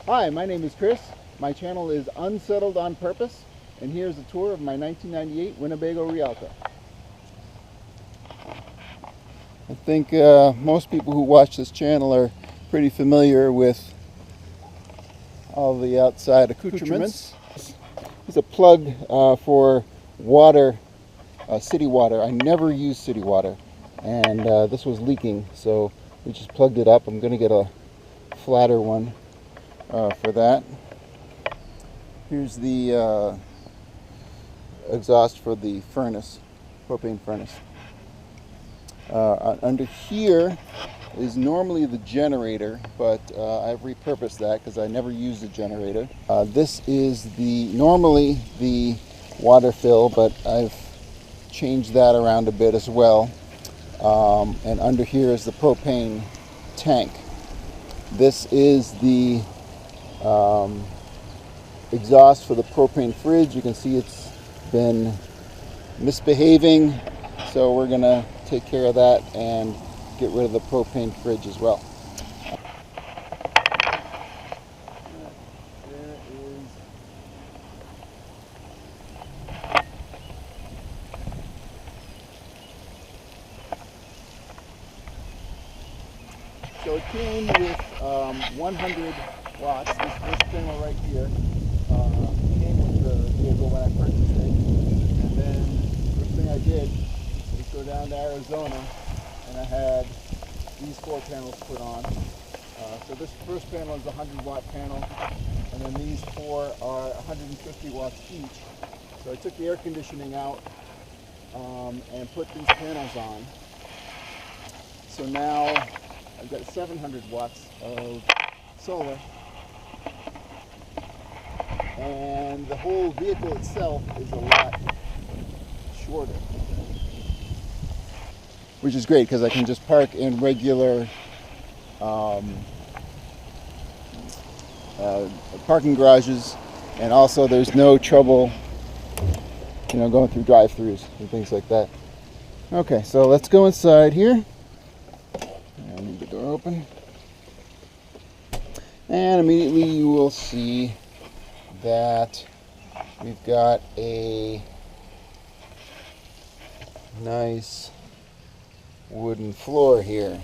Hi, my name is Chris. My channel is Unsettled on Purpose, and here's a tour of my 1998 Winnebago Rialta. I think most people who watch this channel are pretty familiar with all the outside accoutrements. It's a plug for water, city water. I never use city water, and this was leaking, so we just plugged it up. I'm going to get a flatter one for that. Here's the exhaust for the furnace, propane furnace. Under here is normally the generator, but I've repurposed that because I never use the generator. This is normally the water fill, but I've changed that around a bit as well. And under here is the propane tank. This is the exhaust for the propane fridge. You can see it's been misbehaving, so we're gonna take care of that and get rid of the propane fridge as well. So it came with 100 watts. This first panel right here came with the vehicle when I purchased it. And then the first thing I did was go down to Arizona, and I had these 4 panels put on. So this first panel is a 100-watt panel, and then these 4 are 150 watts each. So I took the air conditioning out and put these panels on. So now I've got 700 watts of solar, and the whole vehicle itself is a lot shorter, which is great because I can just park in regular parking garages, and also there's no trouble, going through drive-thrus and things like that. Okay, so let's go inside here. I need the door open, and immediately you will see that we've got a nice wooden floor here.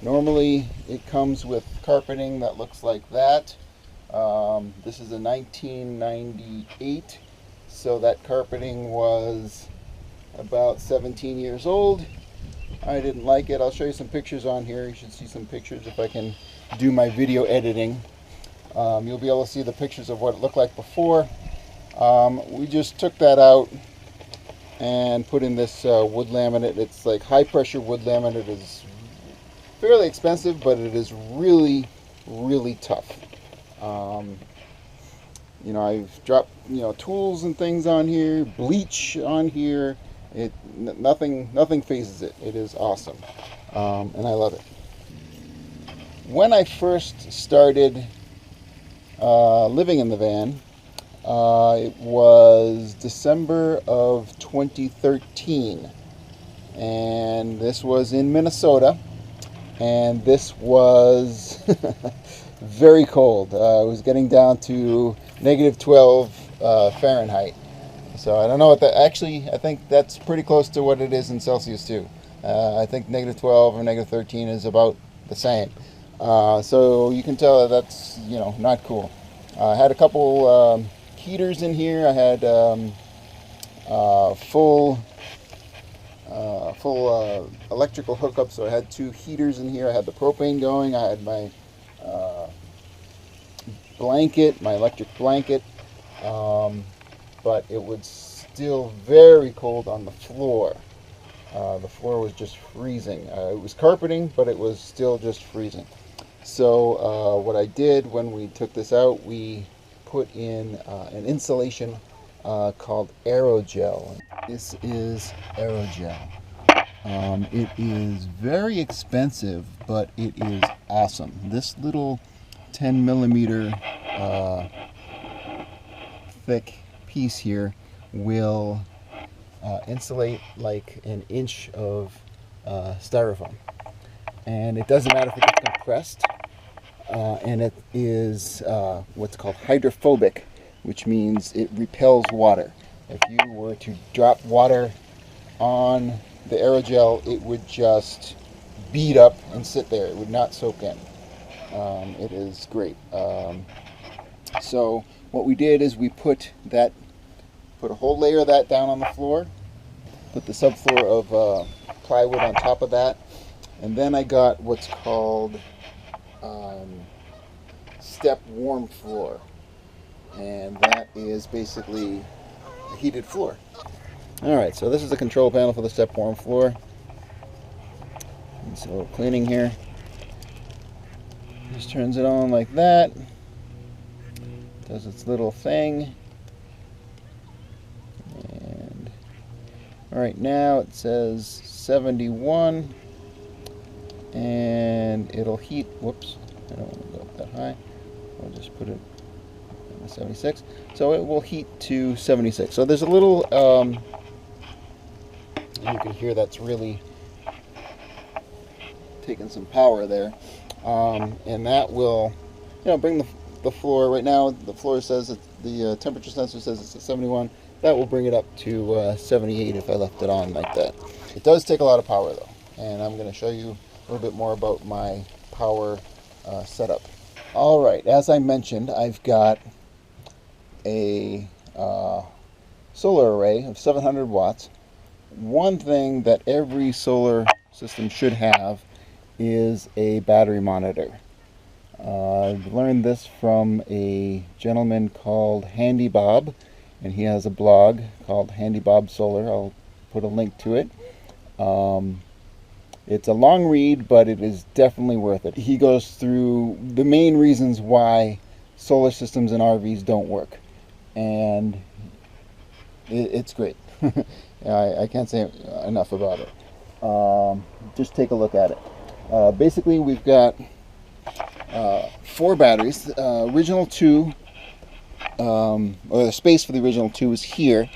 Normally it comes with carpeting that looks like that. This is a 1998, so that carpeting was about 17 years old. I didn't like it. I'll show you some pictures on here. You should see some pictures if I can do my video editing. You'll be able to see the pictures of what it looked like before. We just took that out and put in this wood laminate. It's like high pressure wood laminate. It is fairly expensive, but it is really, really tough. I've dropped tools and things on here, bleach on here. Nothing phases it. It is awesome, and I love it. When I first started living in the van, it was December of 2013, and this was in Minnesota, and this was very cold. It was getting down to -12 Fahrenheit. So I don't know what that, actually I think that's pretty close to what it is in Celsius too. I think -12 or -13 is about the same. So you can tell that's not cool. I had a couple heaters in here. I had full electrical hookup, so I had 2 heaters in here. I had the propane going. I had my blanket, my electric blanket, but it was still very cold on the floor. The floor was just freezing. It was carpeting, but it was still just freezing. So what I did when we took this out, we put in an insulation called aerogel. This is aerogel. It is very expensive, but it is awesome. This little 10 millimeter thick piece here will insulate like an inch of styrofoam, and it doesn't matter if it gets compressed. and it is what's called hydrophobic, which means it repels water. If you were to drop water on the aerogel, it would just bead up and sit there. It would not soak in. It is great. So what we did is we put a whole layer of that down on the floor, put the subfloor of plywood on top of that, and then I got what's called step warm floor, and that is basically a heated floor. Alright, so this is the control panel for the step warm floor. And so cleaning here. Just turns it on like that. Does its little thing. And right now it says 71. And it'll heat, whoops, I don't want to go up that high. I'll just put it on 76. So it will heat to 76. So there's a little, you can hear that's really taking some power there. And that will, bring the floor. Right now the floor says the temperature sensor says it's at 71. That will bring it up to 78 if I left it on like that. It does take a lot of power though, and I'm going to show you a little bit more about my power setup. All right, as I mentioned, I've got a solar array of 700 watts. One thing that every solar system should have is a battery monitor. I've learned this from a gentleman called Handy Bob, and he has a blog called Handy Bob Solar. I'll put a link to it. It's a long read, but it is definitely worth it. He goes through the main reasons why solar systems in RVs don't work, and it's great. I can't say enough about it. Just take a look at it. Basically, we've got 4 batteries. Original 2, or the space for the original 2 is here,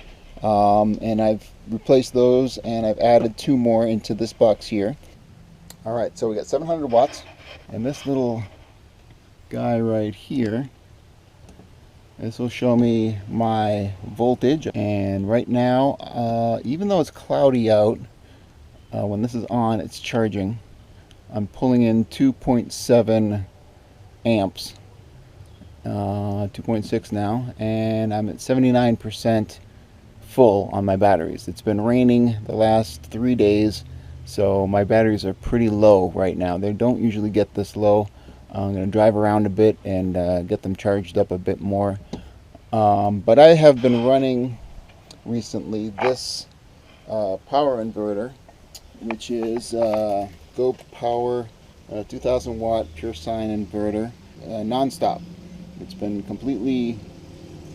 and I've replaced those, and I've added 2 more into this box here. Alright, so we got 700 watts, and this little guy right here, this will show me my voltage. And right now, even though it's cloudy out, when this is on, it's charging. I'm pulling in 2.7 amps, 2.6 now, and I'm at 79% full on my batteries. It's been raining the last 3 days, so my batteries are pretty low right now. They don't usually get this low. I'm going to drive around a bit and get them charged up a bit more. But I have been running recently this power inverter, which is GoPro 2000 watt pure sine inverter, non-stop. It's been completely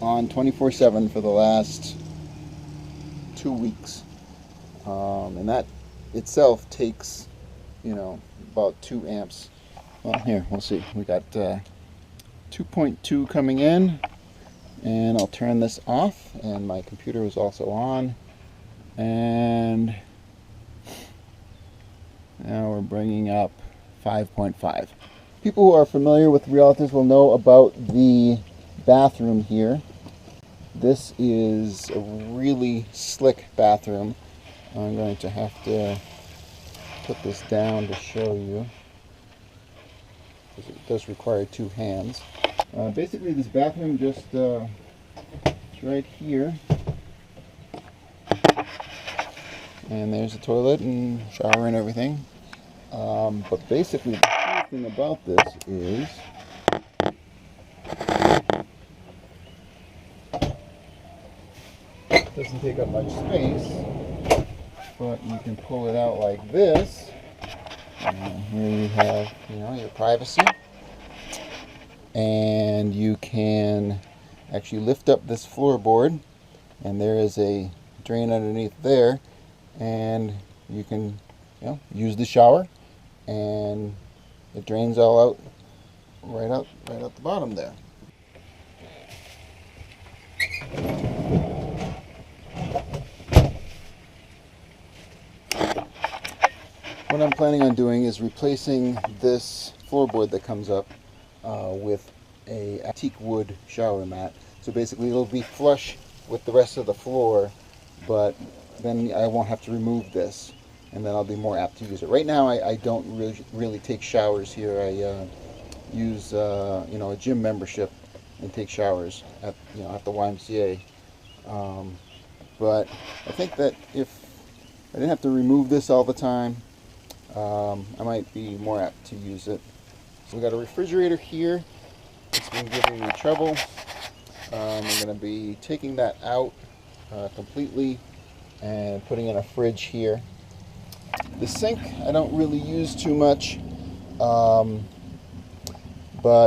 on 24/7 for the last 2 weeks, and that itself takes, about 2 amps. Well, here, we'll see. We got 2.2 coming in, and I'll turn this off, and my computer is also on, and now we're bringing up 5.5. People who are familiar with Rialtas will know about the bathroom here. This is a really slick bathroom. I'm going to have to put this down to show you, because it does require 2 hands. Basically, this bathroom just it's right here, and there's a toilet and shower and everything. But basically, the cool thing about this is it doesn't take up much space, but you can pull it out like this. And here you have, your privacy, and you can actually lift up this floorboard, and there is a drain underneath there, and you can, use the shower, and it drains all out right out the bottom there. What I'm planning on doing is replacing this floorboard that comes up with a antique wood shower mat. So basically it'll be flush with the rest of the floor, but then I won't have to remove this, and then I'll be more apt to use it. Right now I don't really take showers here. I use a gym membership and take showers at the YMCA. But I think that if I didn't have to remove this all the time, I might be more apt to use it. So we got a refrigerator here. It's been giving me trouble. I'm going to be taking that out completely and putting in a fridge here. The sink I don't really use too much, but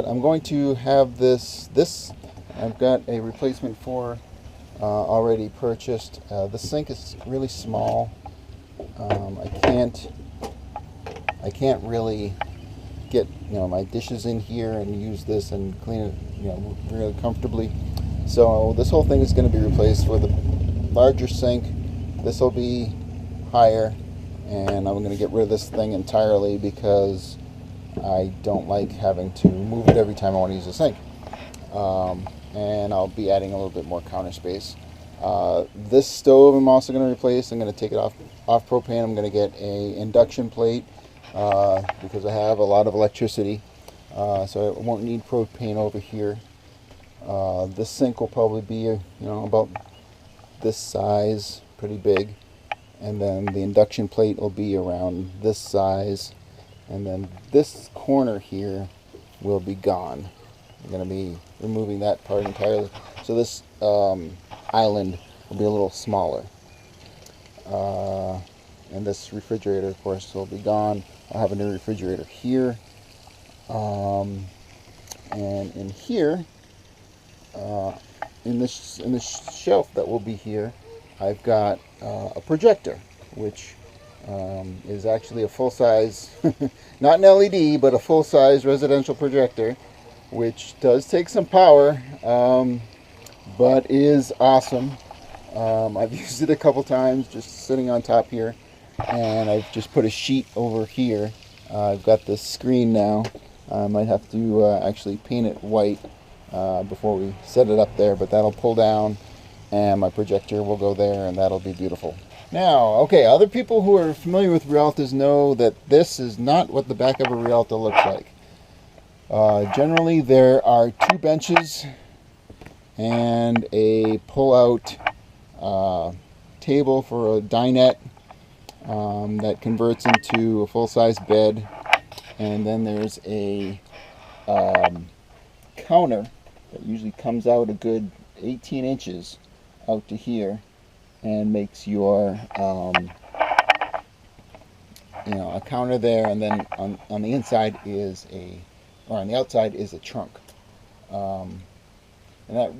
I'm going to have this I've got a replacement for already purchased. The sink is really small. I can't really get my dishes in here and use this and clean it really comfortably. So this whole thing is going to be replaced with a larger sink. This will be higher, and I'm going to get rid of this thing entirely because I don't like having to move it every time I want to use a sink. And I'll be adding a little bit more counter space. This stove I'm also going to replace. I'm going to take it off propane. I'm going to get a induction plate because I have a lot of electricity, so I won't need propane over here. This sink will probably be about this size, pretty big, and then the induction plate will be around this size, and then this corner here will be gone. I'm going to be removing that part entirely, so this island will be a little smaller. And this refrigerator, of course, will be gone. I'll have a new refrigerator here. And in here, in this shelf that will be here, I've got a projector, which is actually a full-size, not an LED, but a full-size residential projector, which does take some power, but is awesome. I've used it a couple times just sitting on top here, and I've just put a sheet over here. I've got this screen now. I might have to actually paint it white before we set it up there, but that'll pull down and my projector will go there, and that'll be beautiful. Now, okay, other people who are familiar with Rialtas know that this is not what the back of a Rialta looks like. Generally there are two benches and a pull-out table for a dinette that converts into a full-size bed, and then there's a counter that usually comes out a good 18 inches out to here and makes your a counter there, and then on the inside is on the outside is a trunk. And that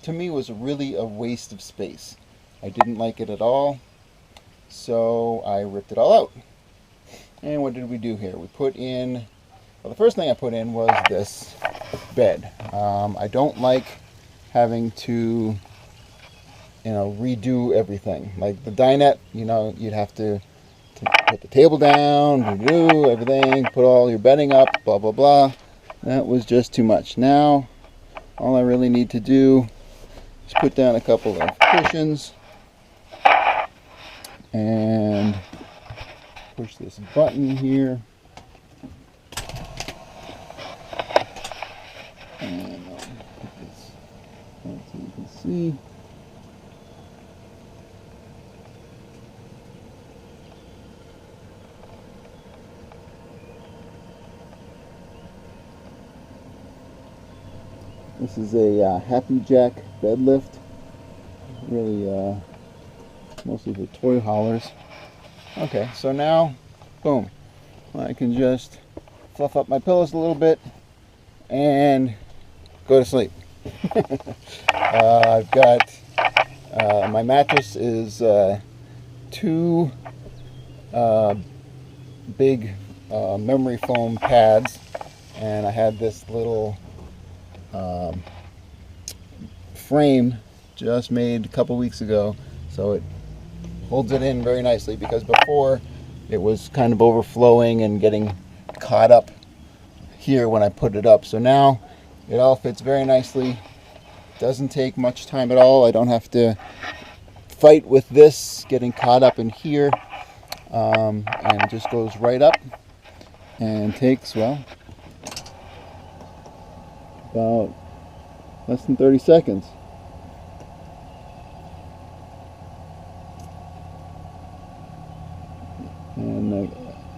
to me was really a waste of space. I didn't like it at all, so I ripped it all out. And what did we do here? We put in, well, the first thing I put in was this bed. I don't like having to redo everything. Like the dinette, you'd have to put the table down, redo everything, put all your bedding up, blah blah blah. That was just too much. Now all I really need to do is put down a couple of cushions and push this button here, and put this out so you can see. This is a Happy Jack bed lift, really mostly for toy haulers. Okay, so now, boom, I can just fluff up my pillows a little bit and go to sleep. I've got, my mattress is two big memory foam pads, and I had this little frame just made a couple weeks ago, so it holds it in very nicely, because before it was kind of overflowing and getting caught up here when I put it up. So now it all fits very nicely. Doesn't take much time at all. I don't have to fight with this getting caught up in here. And it just goes right up and takes, well, about less than 30 seconds. And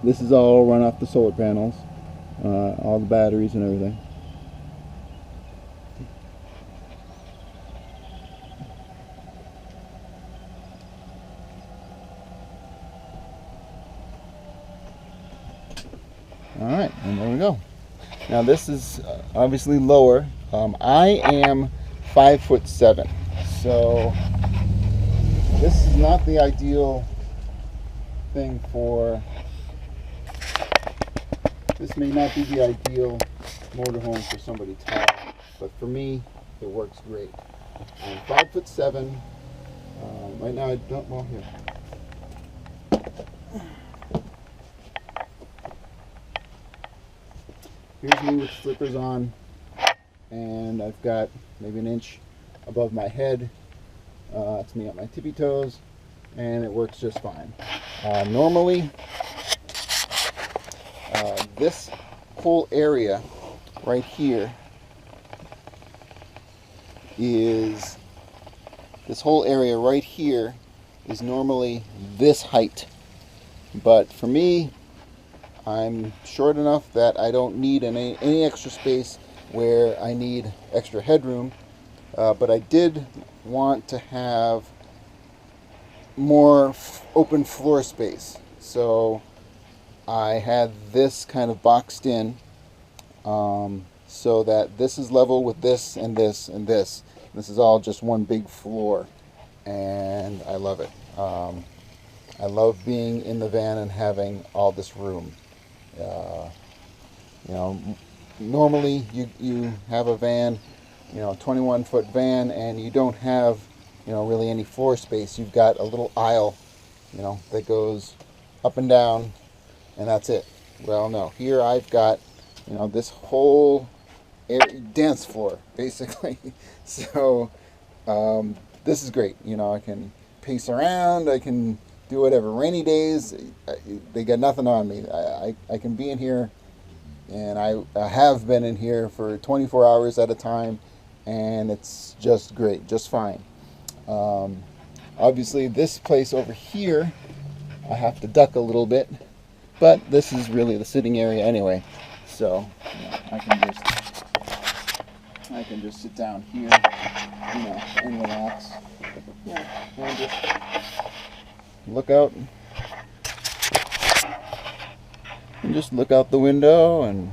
this is all run off the solar panels, all the batteries and everything. Alright, and there we go. Now this is obviously lower. I am 5'7", so this is not the ideal thing for, this may not be the ideal motorhome for somebody tall, but for me it works great. I'm 5'7". Right now I don't, well, here. Here's me with slippers on, and I've got maybe an inch above my head. That's me at my tippy toes, and it works just fine. Normally, this whole area right here is normally this height, but for me, I'm short enough that I don't need any extra space where I need extra headroom, but I did want to have more open floor space, so I had this kind of boxed in, so that this is level with this and this and this. This is all just one big floor, and I love it. I love being in the van and having all this room. You know, normally you have a van, 21-foot van, and you don't have, really any floor space. You've got a little aisle, that goes up and down, and that's it. Well, no, here I've got, this whole dance floor, basically. So, this is great. I can pace around, I can do whatever. Rainy days, they got nothing on me. I can be in here, and I have been in here for 24 hours at a time, and it's just great, just fine. Obviously this place over here, I have to duck a little bit, but this is really the sitting area anyway, so I can just sit down here, and relax, and just look out the window, and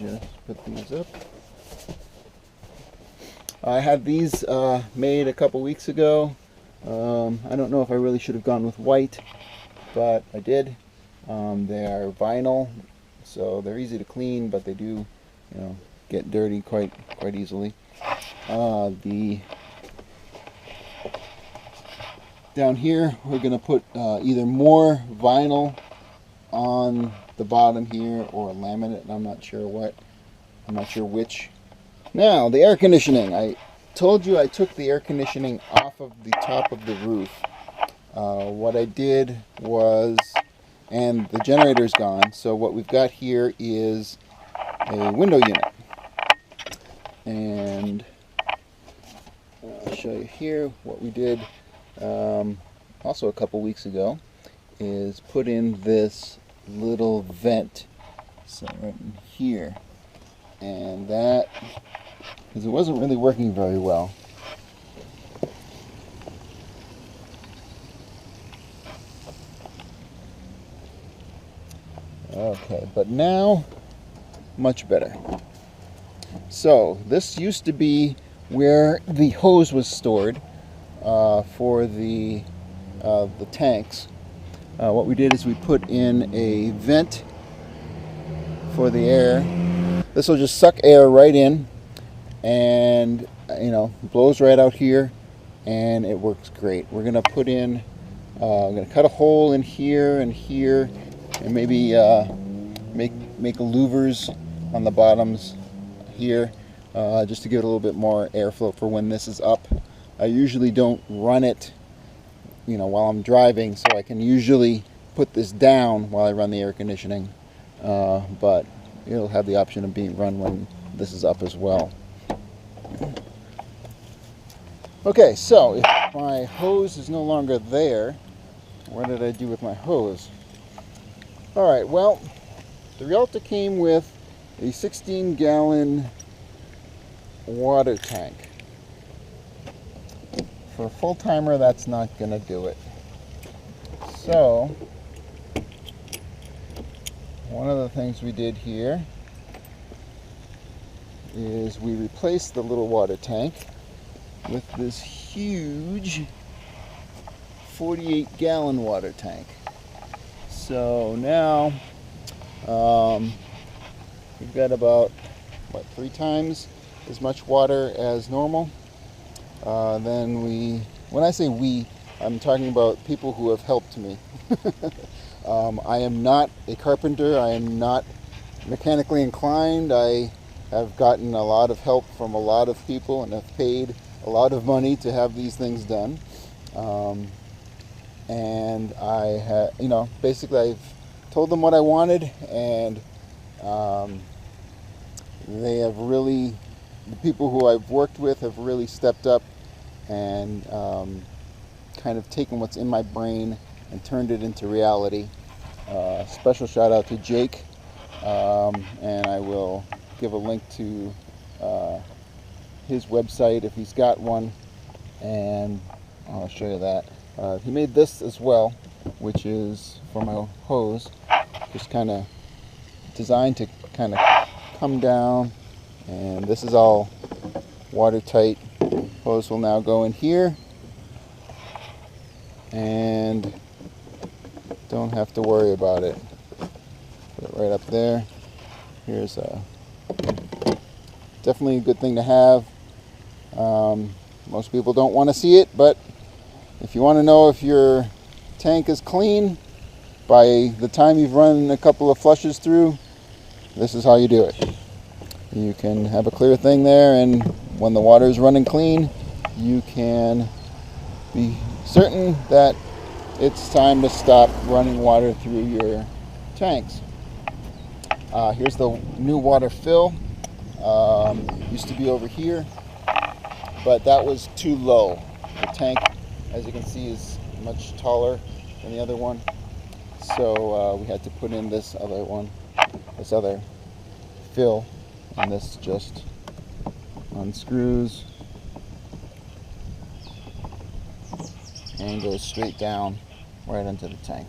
just put these up. I had these made a couple weeks ago. I don't know if I really should have gone with white, but I did. They are vinyl, so they're easy to clean, but they do, get dirty quite easily. Down here, we're going to put either more vinyl on the bottom here or laminate. I'm not sure which. Now, the air conditioning. I told you I took the air conditioning off of the top of the roof. What I did was, and the generator's gone, so what we've got here is a window unit. And I'll show you here what we did also a couple weeks ago, is put in this little vent, so right in here, and that, because it wasn't really working very well. Okay, but now much better. So this used to be where the hose was stored for the tanks. What we did is we put in a vent for the air. This will just suck air right in, and blows right out here, and it works great. We're gonna put in I'm going to cut a hole in here and here, and maybe make louvers on the bottoms here, just to give it a little bit more airflow for when this is up. I usually don't run it, while I'm driving, so I can usually put this down while I run the air conditioning, but it'll have the option of being run when this is up as well. Okay, so if my hose is no longer there, what did I do with my hose? Alright, well, the Rialta came with a 16-gallon water tank. For a full-timer, that's not going to do it. So, one of the things we did here is we replaced the little water tank with this huge 48-gallon water tank. So now we've got about 3 times as much water as normal. Then when I say we, I'm talking about people who have helped me. I am not a carpenter. I am not mechanically inclined. I have gotten a lot of help from a lot of people and have paid a lot of money to have these things done. And I have, basically I've told them what I wanted, and they have really, the people who I've worked with have really stepped up and kind of taken what's in my brain and turned it into reality. Special shout out to Jake, and I will give a link to his website if he's got one, and I'll show you that. He made this as well, which is for my hose, just kind of designed to kind of come down, and this is all watertight. Hose will now go in here and don't have to worry about it. Put it right up there. Here's definitely a good thing to have. Most people don't want to see it, but if you want to know if your tank is clean by the time you've run a couple of flushes through, this is how you do it. You can have a clear thing there, and when the water is running clean, you can be certain that it's time to stop running water through your tanks. Here's the new water fill. Used to be over here, but that was too low. The tank, as you can see, is much taller than the other one, so we had to put in this other fill, and this just unscrews and goes straight down right into the tank,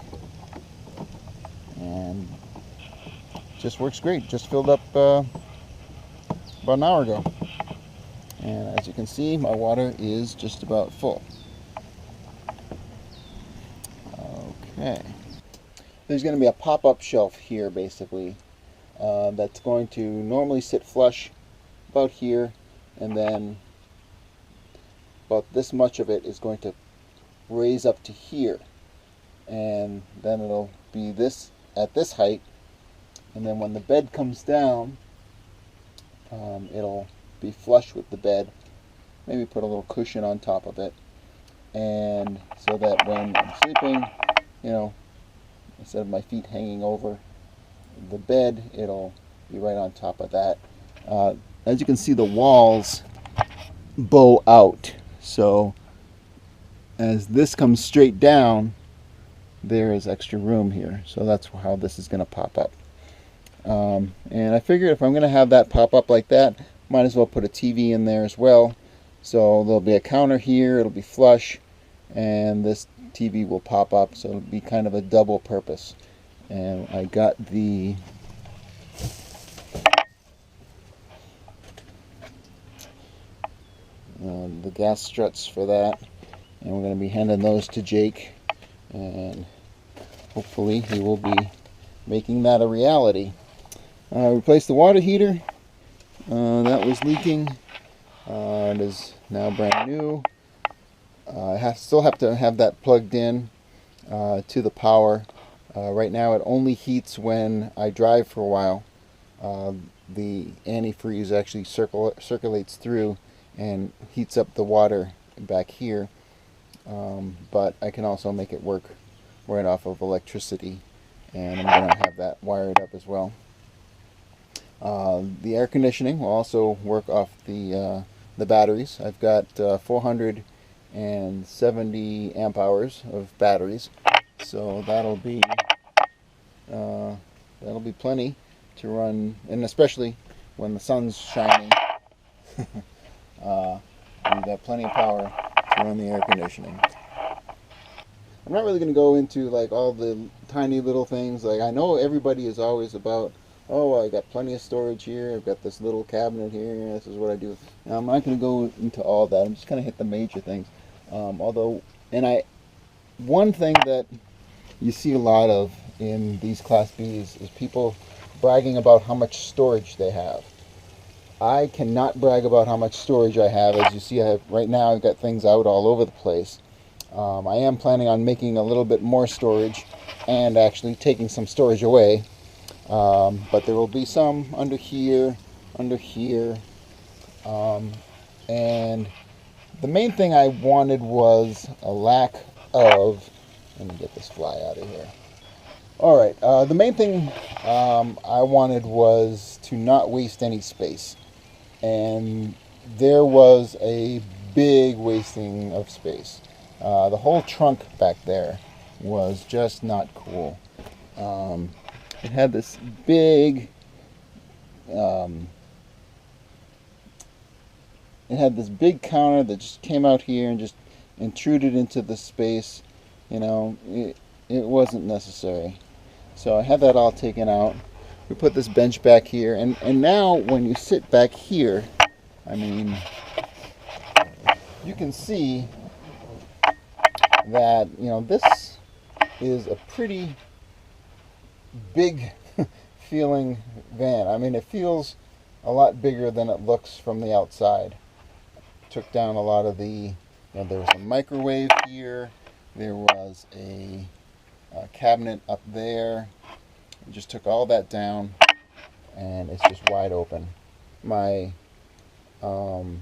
and just works great. Just filled up about an hour ago, and as you can see, my water is just about full. Okay, there's going to be a pop-up shelf here, basically, that's going to normally sit flush about here, and then about this much of it is going to raise up to here, and then it'll be this at this height, and then when the bed comes down, it'll be flush with the bed. Maybe put a little cushion on top of it, and so that when I'm sleeping, instead of my feet hanging over the bed, it'll be right on top of that. As you can see, the walls bow out, so as this comes straight down, there is extra room here, so that's how this is going to pop up. And I figured if I'm going to have that pop up like that, might as well put a TV in there as well. So there'll be a counter here, it'll be flush, and this TV will pop up, so it'll be kind of a double purpose. And I got the gas struts for that, and we're going to be handing those to Jake, and hopefully he will be making that a reality. Replaced the water heater that was leaking. It is now brand new. I still have to have that plugged in, to the power. Right now it only heats when I drive for a while. The antifreeze actually circulates through and heats up the water back here, but I can also make it work right off of electricity, and I'm going to have that wired up as well. The air conditioning will also work off the batteries. I've got 470 amp hours of batteries, so that'll be plenty to run, and especially when the sun's shining, we've got plenty of power to run the air conditioning. I'm not really going to go into like all the tiny little things. Like, I know everybody is always about, oh, I got plenty of storage here, I've got this little cabinet here, this is what I do. Now, I'm not going to go into all that. I'm just going to hit the major things. One thing that you see a lot of in these Class Bs is people bragging about how much storage they have. I cannot brag about how much storage I have. As you see, right now I've got things out all over the place. I am planning on making a little bit more storage and actually taking some storage away. But there will be some under here, and the main thing I wanted was a lack of, let me get this fly out of here. Alright, the main thing I wanted was to not waste any space, and there was a big wasting of space. The whole trunk back there was just not cool. It had this big counter that just came out here and just intruded into the space. You know, it wasn't necessary. So I had that all taken out. We put this bench back here, and now when you sit back here, I mean, you can see that, you know, this is a pretty big feeling van. I mean, it feels a lot bigger than it looks from the outside. Took down a lot of the, you know, there was a microwave here, there was a cabinet up there. I just took all that down, and it's just wide open. My Velcro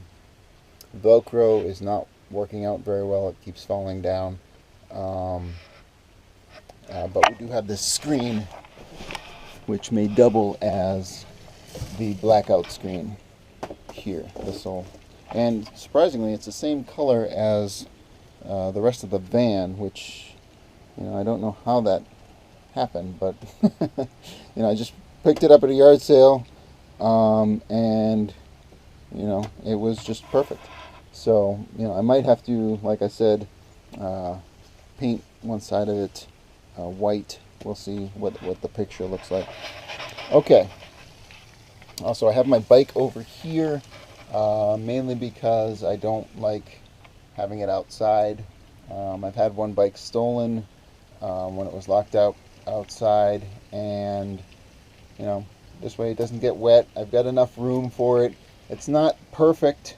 is not working out very well. It keeps falling down. But we do have this screen, which may double as the blackout screen here. And surprisingly, it's the same color as the rest of the van, which, you know, I don't know how that happened, but you know, I just picked it up at a yard sale, and you know, it was just perfect. So, you know, I might have to, like I said, paint one side of it white. We'll see what the picture looks like. Okay. Also, I have my bike over here, mainly because I don't like having it outside. I've had one bike stolen when it was locked out outside, and you know, this way it doesn't get wet. I've got enough room for it. It's not perfect,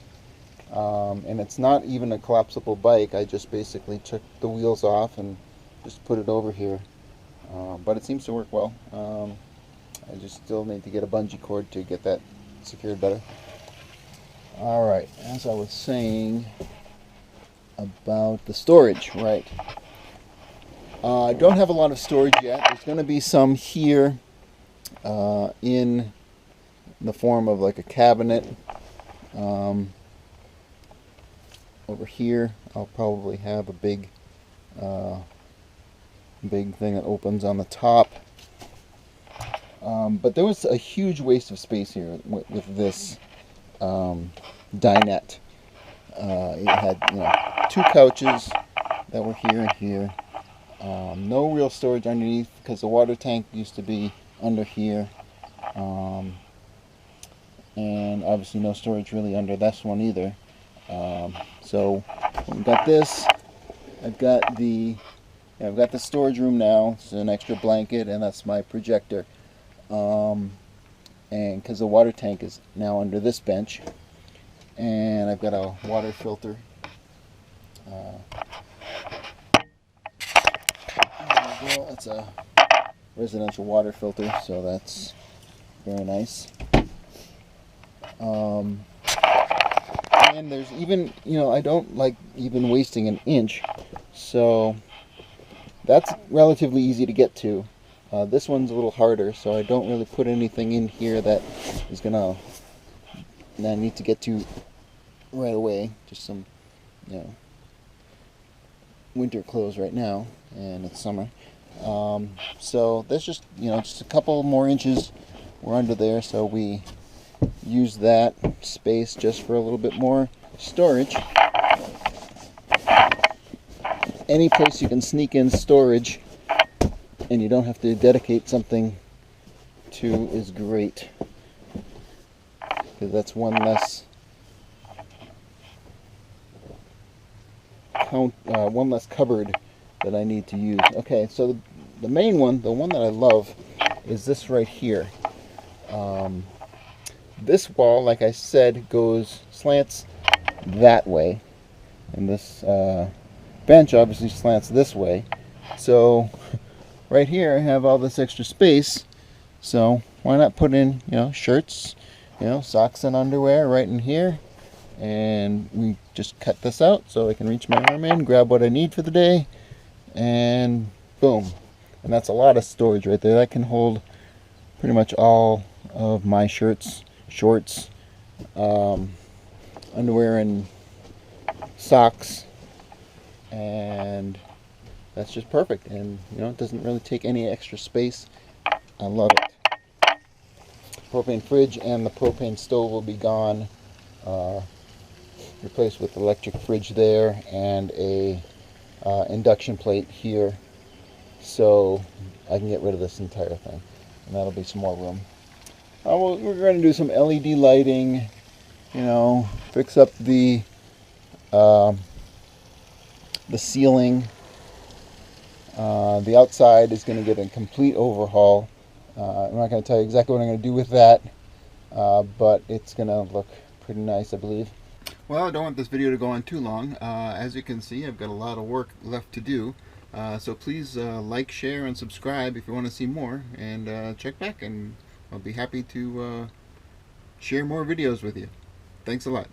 and it's not even a collapsible bike. I just basically took the wheels off and just put it over here, but it seems to work well. I just still need to get a bungee cord to get that secured better. Alright, as I was saying about the storage, right. I don't have a lot of storage yet. There's going to be some here in the form of like a cabinet. Over here I'll probably have a big thing that opens on the top. But there was a huge waste of space here with this dinette. It had, you know, 2 couches that were here and here. No real storage underneath because the water tank used to be under here. And obviously no storage really under this one either. So we've got this. I've got the storage room now. It's an extra blanket, and that's my projector. And because the water tank is now under this bench, and I've got a water filter Well, it's a residential water filter, so that's very nice. And there's even, I don't like even wasting an inch, so that's relatively easy to get to. This one's a little harder, so I don't really put anything in here that is that I need to get to right away. Just some, winter clothes right now, and it's summer. So there's just a couple more inches we're under there, so we use that space just for a little bit more storage. Any place you can sneak in storage and you don't have to dedicate something to is great, because that's one less cupboard that I need to use. Okay, so the main one, the one that I love, is this right here. This wall, like I said, slants that way, and this bench obviously slants this way. So right here I have all this extra space, so why not put in shirts, socks and underwear right in here, and we just cut this out so I can reach my arm in, grab what I need for the day, and boom. And that's a lot of storage right there. That can hold pretty much all of my shirts, shorts, underwear and socks, and that's just perfect. And it doesn't really take any extra space. I love it. Propane fridge and the propane stove will be gone, replaced with electric fridge there and a induction plate here, so I can get rid of this entire thing, and that'll be some more room. We're going to do some LED lighting, fix up the ceiling. The outside is going to get a complete overhaul. I'm not going to tell you exactly what I'm going to do with that, but it's going to look pretty nice, I believe. Well, I don't want this video to go on too long. As you can see, I've got a lot of work left to do. So please like, share, and subscribe if you want to see more, and check back, and I'll be happy to share more videos with you. Thanks a lot.